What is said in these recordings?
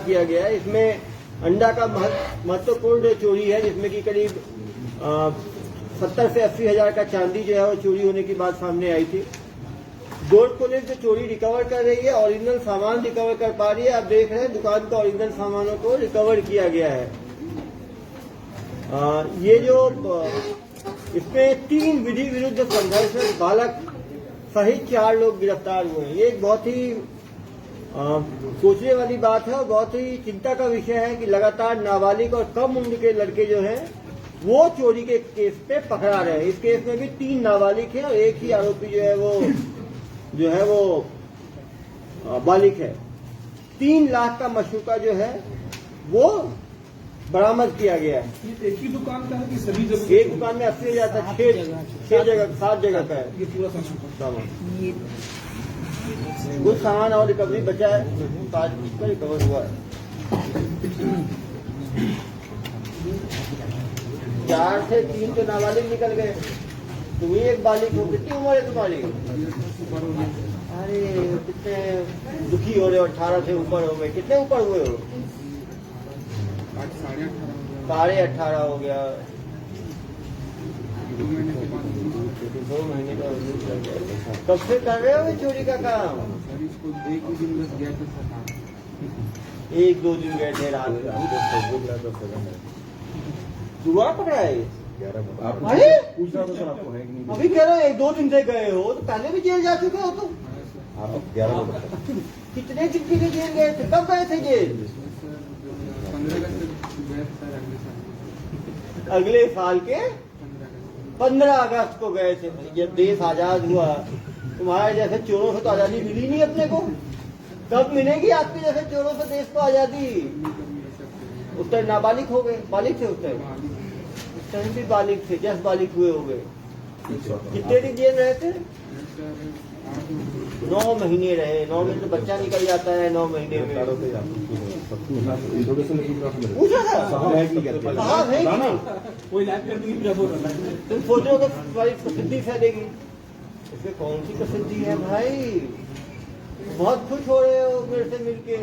किया गया है। इसमें अंडा का महत्वपूर्ण चोरी है, जिसमें कि करीब 70 से 80 हजार का चांदी जो है वो चोरी होने की बात सामने आई थी। गोल्ड पुलिस जो चोरी रिकवर कर रही है, ओरिजिनल सामान रिकवर कर पा रही है। आप देख रहे हैं दुकान का ओरिजिनल सामानों को रिकवर किया गया है। ये जो इसमें 3 विधि विरुद्ध संघर्ष में बालक सहित 4 लोग गिरफ्तार हुए हैं। ये एक बहुत ही सोचने वाली बात है और बहुत ही चिंता का विषय है कि लगातार नाबालिग और कम उम्र के लड़के जो हैं वो चोरी के केस पे पकड़ा रहे हैं। इस केस में भी 3 नाबालिग हैं और एक ही आरोपी जो है वो बालिग है। 3 लाख का मशरूका जो है वो बरामद किया गया है। एक ही दुकान का है कि सभी जगह? एक दुकान में 80 हजार था, 6 जगह 7 जगह का है। ये पूरा सामान कुछ सामान और रिकवरी बचा है, आज उसका रिकवर हुआ है। 4 से 3 तो नाबालिग निकल गए, तुम ही एक बालिग हो। कितनी उम्र है तुम्हारी? अरे कितने दुखी हो रहे हो, 18 से ऊपर हो गए। कितने ऊपर हुए हो? 18.5 हो गया। 2 महीने का कब से कर रहे हो चोरी का काम? इसको 1-2 दिन बस गया था। 1-2 दिन गए थे रात दुआ पकड़ा है। अरे पूछ रहा था सर आपको है कि नहीं? अभी कह रहे 1-2 दिन से गए हो तो पहले भी जेल जा चुके हो तुम। आप 11 बजे कितने दिन के लिए जेल गए थे? कब गए थे जेल? 15 अगस्त गया था अगले साल। अगले साल के 15 अगस्त को गए थे। जब देश आजाद हुआ, तुम्हारे जैसे चोरों से तो आजादी मिली नहीं अपने को। कब मिलेगी आपके जैसे चोरों से देश को आजादी? उस टाइम नाबालिग हो गए, बालिग थे उस टाइम भी बालिग थे, 10 बालिग हुए हो गए। कितने दिन जेल रहे थे? 9 महीने रहे। 9 में तो बच्चा निकल जाता है। 9 महीने में पूछा था साहब है कि नहीं? कोई लाइव कर देंगे। तुम सोचो कि तुम्हारी प्रसिद्धि फैलेगी। इसमें कौन सी प्रसिद्धि है भाई? बहुत खुश हो रहे हो मेरे से मिलके।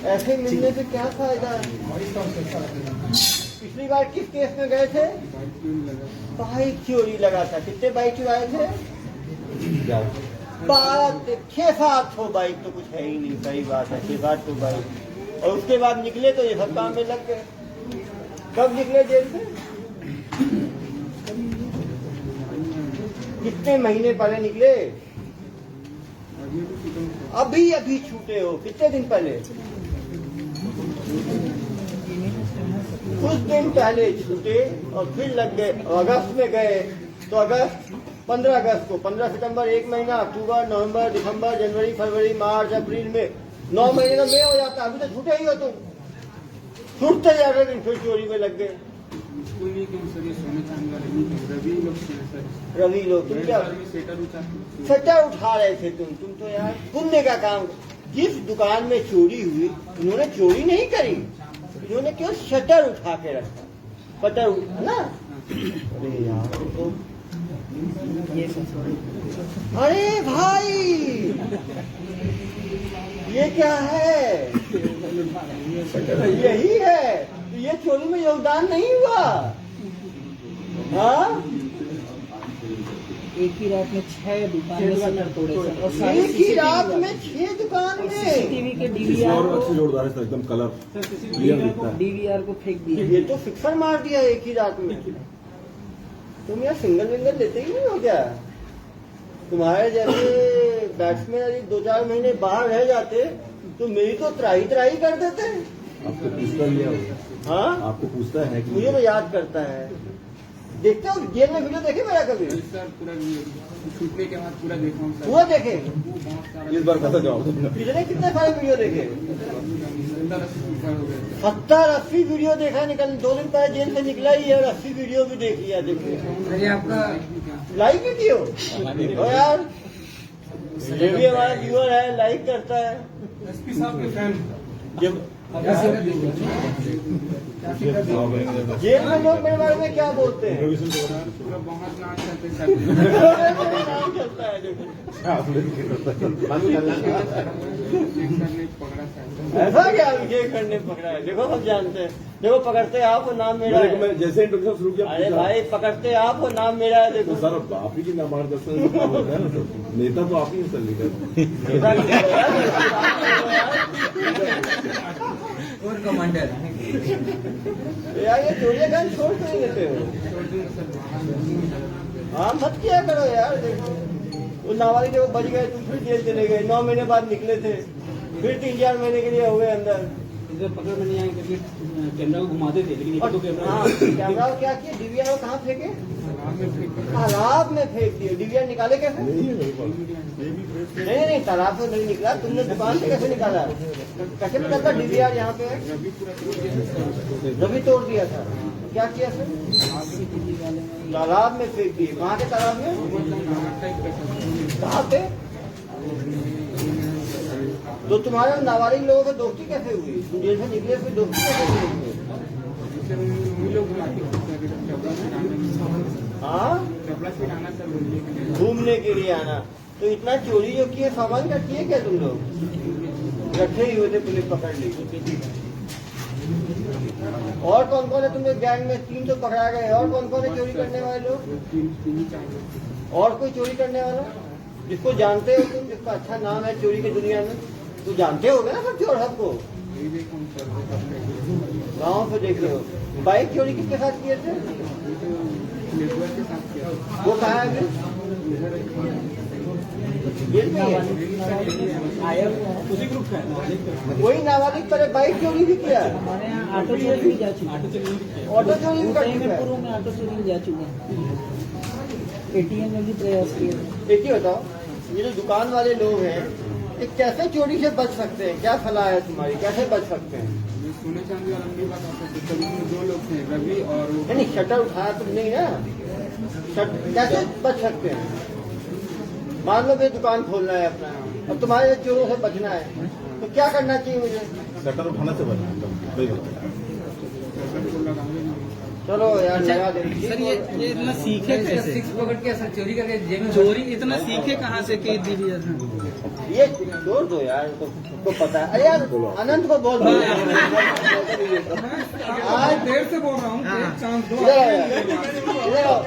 ऐसे मिलने से क्या फायदा? पिछली बार किस केस में गए थे? बाइक चोरी लगा था। कितने बाइक चुराए थे? 6-7 बाइक तो कुछ है ही नहीं। सही बात है, 6-7 बाइक। और उसके बाद निकले तो ये सब काम में लग गए। कब निकले जेल से? कितने महीने पहले निकले? अभी छूटे हो। कितने दिन पहले? कुछ दिन पहले छूटे और फिर लग गए। अगस्त में गए तो 15 अगस्त को, 15 सितंबर 1 महीना, अक्टूबर, नवंबर, दिसंबर, जनवरी, फरवरी, मार्च, अप्रैल में 9 महीने का में हो जाता। अभी तो छूटे ही हो तुम। छूटते जा रहे दिन फिर चोरी में लग गए। कोई नहीं क्यों सर, ये सोने चांदी वाले नहीं थे, रवि लोग थे सर। रवि लोग तुम क्या सट्टा उठा रहे थे? तुम तो यार पुण्य का काम। जिस दुकान में चोरी हुई उन्होंने चोरी नहीं करी, इन्होंने क्यों शटर उठा के रखा। पटर है ना? अरे यार तो अरे भाई ये क्या है? यही है तो ये चोरी में योगदान नहीं हुआ? हाँ, एक ही रात में 6 दुकान तोड़े सर। और एक ही रात में 6 दुकान में सीसीटीवी के डीवीआर अच्छी जोरदार है सर, एकदम कलर क्लियर दिखता है। डीवीआर को फेंक दिया। ये तो फिक्सर मार दिया एक ही रात में। तुम यार सिंगल विंगल लेते ही नहीं हो क्या? तुम्हारे जैसे बैट्समैन यदि 2-4 महीने बाहर रह जाते तो मेरी तो त्राही कर देते। आपको पूछता ही है? हाँ, आपको पूछता है कि मुझे तो याद करता है। देखते हो जेल में वीडियो देखे मेरा कभी? सर पूरा छूटने के बाद पूरा देखा हूँ सर। पूरा देखे? इस बार पता जाओ कितने सारे वीडियो देखे? 70-80 वीडियो देखा। 2 दिन पहले जेल से निकला ही है और 80 वीडियो भी देख लिया। देखिए आपका लाइक भी कियो यार, ये भी हमारा व्यूअर है, लाइक करता है। एसपी साहब के फैन जब जेल में लोग मेरे बारे में क्या बोलते हैं? पूरा बहुत नाच करते सर नाम चलता है देखो। ने पकड़ा सर ऐसा क्या विजय करने पकड़ा है? देखो सब जानते हैं। देखो पकड़ते आप हो, नाम मेरा है। मैं जैसे इंट्रोडक्शन शुरू किया अरे भाई पकड़ते आप हो, नाम मेरा है। तो देखो सर आप ही की मार्गदर्शन में काम होता है ना सर। नेता तो आप ही हैं सर, लीडर। और कमांडर यार ये चोरिया खान छोड़ नहीं देते हो। हाँ मत किया करो यार। देखो वो नाबालिग जब बच गए तुम फिर जेल चले गए, 9 महीने बाद निकले थे, फिर 3-4 महीने के लिए हो गए अंदर। इधर पकड़ में नहीं आए क्योंकि कैमरा को घुमाते थे, लेकिन और तो कैमरा हाँ, कैमरा को क्या किया? डीवीआर को कहाँ फेंके? तालाब में फेंक दिए। डीवीआर निकाले कैसे? नहीं तालाब से नहीं निकला, तुमने दुकान से कैसे निकाला? कैसे निकलता डीवीआर यहाँ पे? रवि तोड़ दिया था। क्या किया सर? तालाब में फेंक दिए। कहाँ के तालाब में? कहाँ पे? तो तुम्हारे नाबालिग लोगों से दोस्ती कैसे हुई? तुम जेल से निकले फिर दोस्ती कैसे हुई? हाँ चपला से आना सर घूमने के लिए आना। तो इतना चोरी जो किए, सामान का किए क्या तुम लोग? रखे ही हुए थे, पुलिस पकड़ ली। और कौन कौन है तुम्हें गैंग में? 3 तो पकड़ा गए। और कौन कौन है चोरी करने वाले लोग? और कोई चोरी करने वाला जिसको जानते हो तुम, जिसका अच्छा नाम है चोरी की दुनिया में? तो जानते होगे ना सब चोर सबको, गाँव से देखे हो। बाइक चोरी किसके साथ किए थे? वो कहाँ है अभी? जेल में ही है। उसी ग्रुप का है। वही नाबालिग पर बाइक चोरी भी किया है, हमारे यहाँ ऑटो चोरी भी जा चुके हैं। ऑटो चोरी भी कर ऊंचाई चुका में है। पूर्व में ऑटो चोरी भी जा चुके हैं। एटीएम में भी प्रयास किए। एक ही बताओ, ये जो दुकान वाले लोग हैं, ये कैसे चोरी से बच सकते हैं? क्या सलाह है तुम्हारी, कैसे बच सकते हैं? सोने चांदी वाला नहीं बात आप सकते। कभी 2 लोग थे, रवि और वो नहीं शटर उठाया तुम नहीं ना, कैसे बच सकते हैं? मान लो मुझे दुकान खोलना है अपना, अब तुम्हारे चोरों से बचना है, तो क्या करना चाहिए मुझे? शटर उठाने से बचना वही बताओ। को लगाने नहीं चलो यार लगा दे। सर ये इतना सीखे कैसे? पकड़ के सर चोरी करके जेब में चोरी इतना सीखे कहाँ से कि डीवीआर? ये छोड़ दो यार, तो पता है। अरे यार अनंत को बोल दो। आज देर से बोल रहा हूँ चांस दो इधर आओ।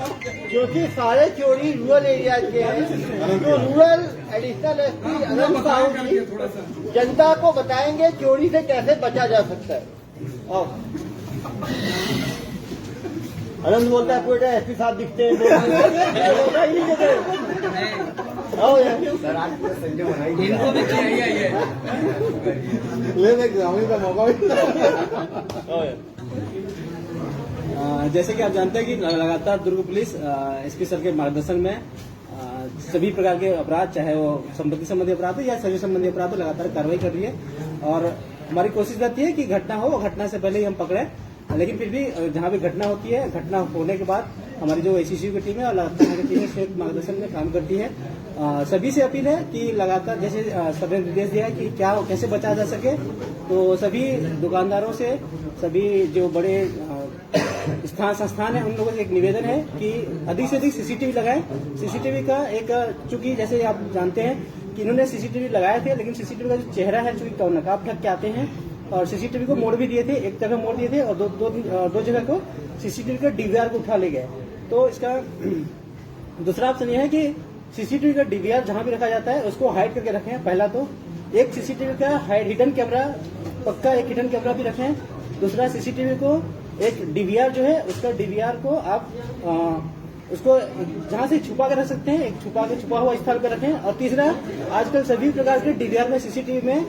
क्योंकि सारे चोरी रूरल एरिया के हैं, तो रूरल एडिशनल एसपी अनंत साहू जी थोड़ा सा जनता को बताएंगे चोरी से कैसे बचा जा सकता है। आओ। अनंत बोलता है पूरे एसपी साहब दिखते हैं, बोलता ही नहीं कहते। आओ यार, इनको भी ले ग्रामीण का मौका मिलता है। आओ यार। जैसे कि आप जानते हैं कि लगातार दुर्ग पुलिस एसपी सर के मार्गदर्शन में सभी प्रकार के अपराध, चाहे वो संपत्ति संबंधी अपराध हो या शरीर संबंधी अपराध हो, लगातार कार्रवाई कर रही है। और हमारी कोशिश रहती है कि घटना हो, घटना से पहले ही हम पकड़े। लेकिन फिर भी जहाँ भी घटना होती है, घटना होने के बाद हमारी जो एसीसी की टीम है और लगातार की टीम है संयुक्त मार्गदर्शन में काम करती है। सभी से अपील है कि लगातार जैसे सर ने निर्देश दिया है कि क्या कैसे बचा जा सके, तो सभी दुकानदारों से, सभी जो बड़े संस्थान है, उन लोगों से एक निवेदन है कि अधिक से अधिक सीसीटीवी लगाएं। सीसीटीवी का एक, चूंकि जैसे आप जानते हैं कि इन्होंने सीसीटीवी लगाए थे, लेकिन सीसीटीवी का जो चेहरा है चूंकि नकाब ढक के आते हैं, और सीसीटीवी को मोड़ भी दिए थे, एक जगह मोड़ दिए थे और दो जगह को सीसीटीवी का डीवीआर को उठा ले गए। तो इसका दूसरा ऑप्शन यह है कि सीसीटीवी का डीवीआर जहां भी रखा जाता है उसको हाइड करके रखें। पहला तो एक सीसीटीवी का हिडन कैमरा, पक्का एक हिडन कैमरा भी रखें। दूसरा सीसीटीवी को एक डीवीआर जो है, उसका डीवीआर को आप उसको जहां से छुपा कर रख सकते हैं, एक छुपा हुआ स्थान पर रखें। और तीसरा, आजकल सभी प्रकार के डीवीआर में, सीसीटीवी में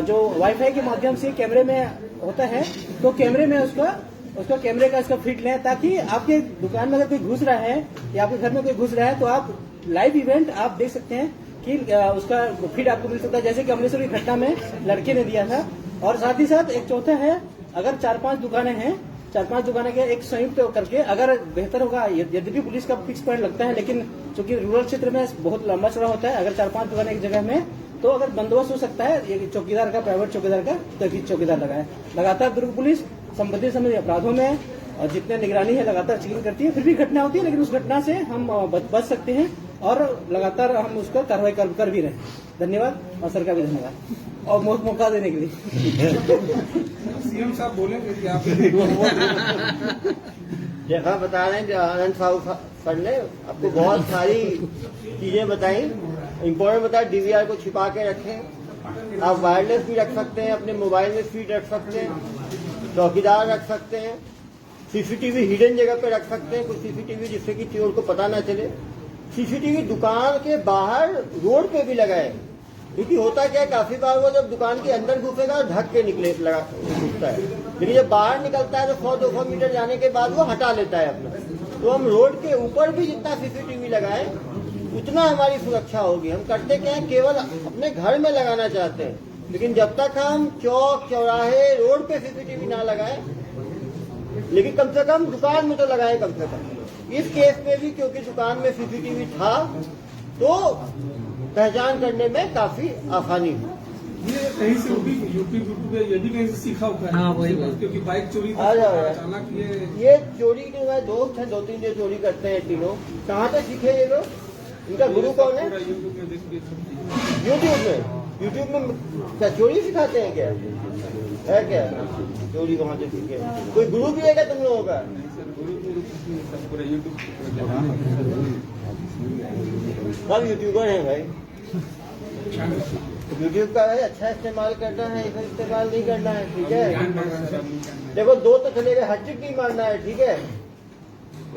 जो वाईफाई के माध्यम से कैमरे में होता है, तो कैमरे में उसका कैमरे का इसका फीड लें, ताकि आपके दुकान में अगर कोई घुस रहा है या आपके घर में कोई घुस रहा है तो आप लाइव इवेंट आप देख सकते हैं कि उसका फीड आपको मिल सकता है, जैसे कि अमृतसर की घटना में लड़के ने दिया था। और साथ ही साथ एक चौथा है, अगर 4-5 दुकानें हैं, 4-5 दुकानें के एक संयुक्त करके, अगर बेहतर होगा, यद्यपि पुलिस का फिक्स पॉइंट लगता है, लेकिन चूंकि रूरल क्षेत्र में बहुत लंबा चौड़ा होता है, अगर 4-5 दुकानें एक जगह में तो अगर बंदोबस्त हो सकता है ये चौकीदार का, प्राइवेट चौकीदार का, तो एक चौकीदार लगाए। लगातार दुर्ग पुलिस संबंधित अपराधों में और जितने निगरानी है लगातार चेकिंग करती है, फिर भी घटना होती है, लेकिन उस घटना से हम बच सकते हैं और लगातार हम उस पर कार्रवाई कर भी रहे हैं। धन्यवाद और सर का भी धन्यवाद और मौका देने के लिए। सीएम साहब बोलेंगे कि आप जैसा बता रहे हैं कि आनंद साहब सर ने आपको बहुत सारी चीजें बताई, इम्पोर्टेंट बताया। डीवीआर को छिपा के रखें, आप वायरलेस भी रख सकते हैं, अपने मोबाइल में फीड रख सकते हैं, चौकीदार रख सकते हैं, सीसीटीवी हिडन जगह पे रख सकते हैं, कुछ सीसीटीवी जिससे कि चोर को पता ना चले। सीसीटीवी दुकान के बाहर रोड पे भी लगाए, क्योंकि होता क्या है, काफी बार वो जब दुकान के अंदर घुसेगा ढक के घुसता है, लेकिन जब बाहर निकलता है तो 100-200 मीटर जाने के बाद वो हटा लेता है अपना। तो हम रोड के ऊपर भी जितना सीसीटीवी लगाएं उतना हमारी सुरक्षा होगी। हम करते क्या है, केवल अपने घर में लगाना चाहते हैं, लेकिन जब तक हम चौक चौराहे रोड पे सीसीटीवी ना लगाएं, लेकिन कम से कम दुकान में तो लगाएं कम से कम। इस केस में भी क्योंकि दुकान में सीसीटीवी था तो पहचान करने में काफी आसानी हुई। ये कहीं से यूट्यूब ये भी कहीं से सीखा हुआ है। हाँ, वही क्योंकि बाइक चोरी आ जाओ यार। अचानक ये चोरी के मैं दोस्त हैं, 2-3 जो चोरी करते हैं तीनों। कहाँ से सीखे ये लोग? इनका गुरु कौन है? यूट्यूब में देखिए यूट्यूब में क्या चोरी सिखाते हैं क्या? है क्या चोरी वहाँ से सीखे? कोई गुरु भी है क्या तुम लोगों का? पूरा यूट्यूब सब यूट्यूबर हैं भाई। यूट्यूब का है अच्छा इस्तेमाल करना है, इसे इस्तेमाल नहीं करना है, ठीक है। देखो 2 तो चले गए, हैट्रिक नहीं मारना है, ठीक है।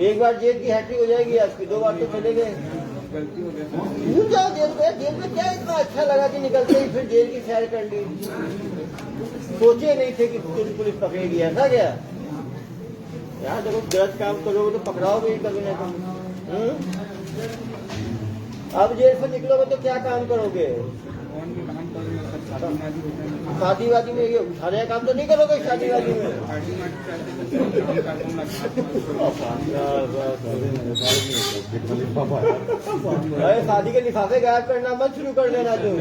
एक बार जेल की हैट्रिक हो जाएगी आपकी, 2 बार तो चले गए। गलती हो गया। भूल जाओ जेल में क्या इतना अच्छा लगा कि निकलते ही फिर जेल की सैर कर ली। सोचे नहीं थे कि पुलिस पकड़ेगी, ऐसा क्या यार? देखो गलत काम करोगे तो पकड़ाओगे ही कभी ना कभी। अब जेल से निकलोगे तो क्या काम करोगे? कौन भी काम कर रहे हैं, सब शादी होता है। शादीवादी में ये सारे काम तो नहीं करोगे शादीवादी में। अरे शादी के लिफाफे गायब करना मत शुरू कर देना तुम।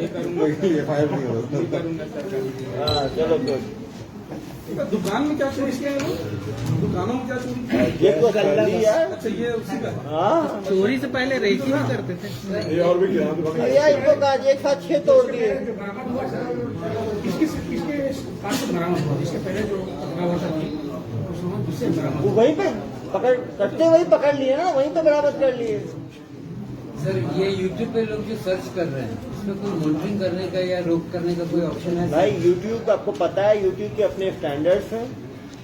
हाँ चलो गुड। दुकान में क्या चोरी किया है वो? दुकानों में क्या चोरी किया? ये तो कर ली यार। अच्छा ये उसी का। हाँ चोरी से पहले रेकी भी करते थे। ये और भी क्या भैया इनको कहा एक साथ 6 तोड़ दिए। किसके पास से बरामद हुआ? इसके पहले जो हुआ था उससे बरामद। वो वहीं पे पकड़ करते वही पकड़ लिए ना, वहीं पे बरामद कर लिए। सर ये YouTube पे लोग जो सर्च कर रहे हैं इसमें कोई मॉनिटरिंग करने का या रोक करने का कोई ऑप्शन है? भाई यूट्यूब आपको पता है, यूट्यूब के अपने स्टैंडर्ड्स हैं।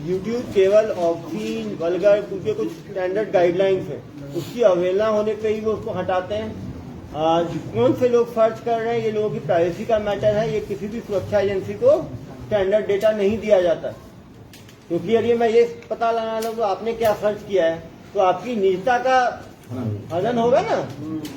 यूट्यूब केवल ऑब्सीन वल्गर के कुछ स्टैंडर्ड गाइडलाइंस है, उसकी अवहेलना होने पे ही वो उसको हटाते हैं। कौन से लोग सर्च कर रहे हैं, ये लोगों की प्राइवेसी का मैटर है। ये किसी भी सुरक्षा एजेंसी को स्टैंडर्ड डेटा नहीं दिया जाता, क्योंकि यदि मैं ये पता लगा लूँ तो आपने क्या सर्च किया है तो आपकी निजता का हनन होगा ना।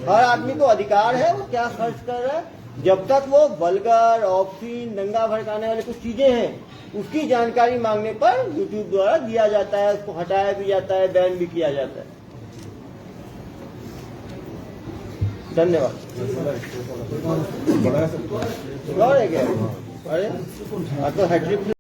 हर आदमी को अधिकार है वो क्या सर्च कर रहा है। जब तक वो वल्गर ऑब्सीन दंगा भड़काने वाली कुछ चीजें हैं उसकी जानकारी मांगने पर यूट्यूब द्वारा दिया जाता है, उसको हटाया भी जाता है, बैन भी किया जाता है। धन्यवाद। बड़ा और है क्या? अरे तो हैट्रिक